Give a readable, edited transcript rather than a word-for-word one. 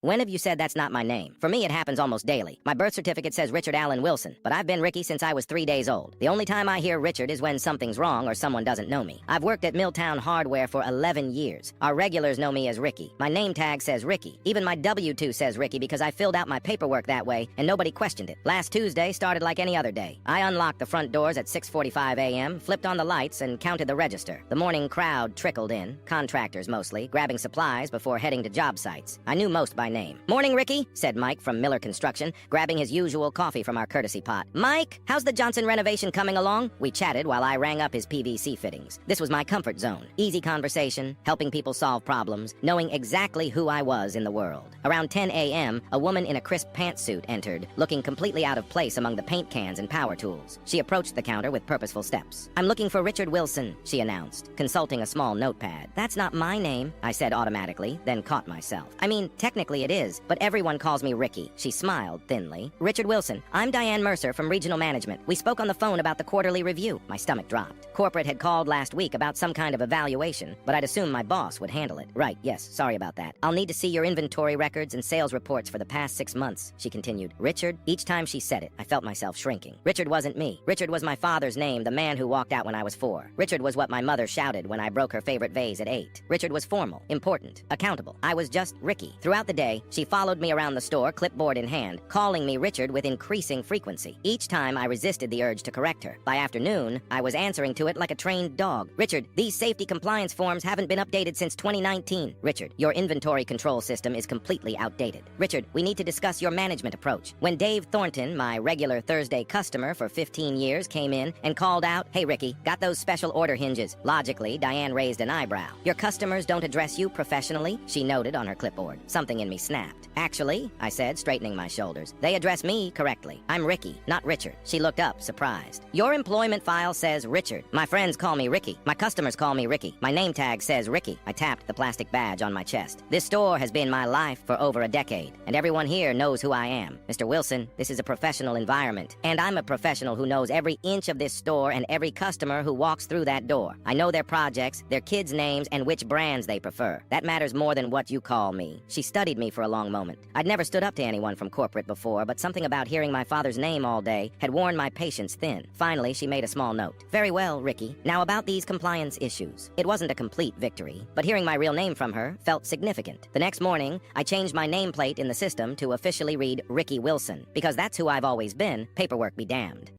When have you said that's not my name? For me, it happens almost daily. My birth certificate says Richard Allen Wilson, but I've been Ricky since I was 3 days old. The only time I hear Richard is when something's wrong or someone doesn't know me. I've worked at Milltown Hardware for 11 years. Our regulars know me as Ricky. My name tag says Ricky. Even my W-2 says Ricky because I filled out my paperwork that way and nobody questioned it. Last Tuesday started like any other day. I unlocked the front doors at 6:45 a.m., flipped on the lights, and counted the register. The morning crowd trickled in, contractors mostly, grabbing supplies before heading to job sites. I knew most by name. "Morning, Ricky," said Mike from Miller Construction, grabbing his usual coffee from our courtesy pot. "Mike, how's the Johnson renovation coming along?" We chatted while I rang up his PVC fittings. This was my comfort zone. Easy conversation, helping people solve problems, knowing exactly who I was in the world. Around 10 a.m., a woman in a crisp pantsuit entered, looking completely out of place among the paint cans and power tools. She approached the counter with purposeful steps. "I'm looking for Richard Wilson," she announced, consulting a small notepad. "That's not my name," I said automatically, then caught myself. "I mean, technically it is, but everyone calls me Ricky." She smiled thinly. "Richard Wilson, I'm Diane Mercer from Regional Management. We spoke on the phone about the quarterly review." My stomach dropped. Corporate had called last week about some kind of evaluation, but I'd assumed my boss would handle it. "Right, yes, sorry about that. I'll need to see your inventory records and sales reports for the past 6 months," she continued. "Richard?" Each time she said it, I felt myself shrinking. Richard wasn't me. Richard was my father's name, the man who walked out when I was 4. Richard was what my mother shouted when I broke her favorite vase at 8. Richard was formal, important, accountable. I was just Ricky. Throughout the day, she followed me around the store, clipboard in hand, calling me Richard with increasing frequency. Each time I resisted the urge to correct her. By afternoon, I was answering to it like a trained dog. "Richard, these safety compliance forms haven't been updated since 2019. Richard, your inventory control system is completely outdated. Richard, we need to discuss your management approach." When Dave Thornton, my regular Thursday customer for 15 years, came in and called out, "Hey Ricky, got those special order hinges?" Logically, Diane raised an eyebrow. "Your customers don't address you professionally?" she noted on her clipboard. Something in me snapped. "Actually," I said, straightening my shoulders, "they address me correctly. I'm Ricky, not Richard." She looked up, surprised. "Your employment file says Richard. My friends call me Ricky. My customers call me Ricky. My name tag says Ricky." I tapped the plastic badge on my chest. "This store has been my life for over a decade, and everyone here knows who I am. Mr. Wilson, this is a professional environment, and I'm a professional who knows every inch of this store and every customer who walks through that door. I know their projects, their kids' names, and which brands they prefer. That matters more than what you call me." She studied me for a long moment. I'd never stood up to anyone from corporate before, but something about hearing my father's name all day had worn my patience thin. Finally, she made a small note. "Very well, Ricky. Now about these compliance issues." It wasn't a complete victory, but hearing my real name from her felt significant. The next morning, I changed my nameplate in the system to officially read Ricky Wilson, because that's who I've always been, paperwork be damned.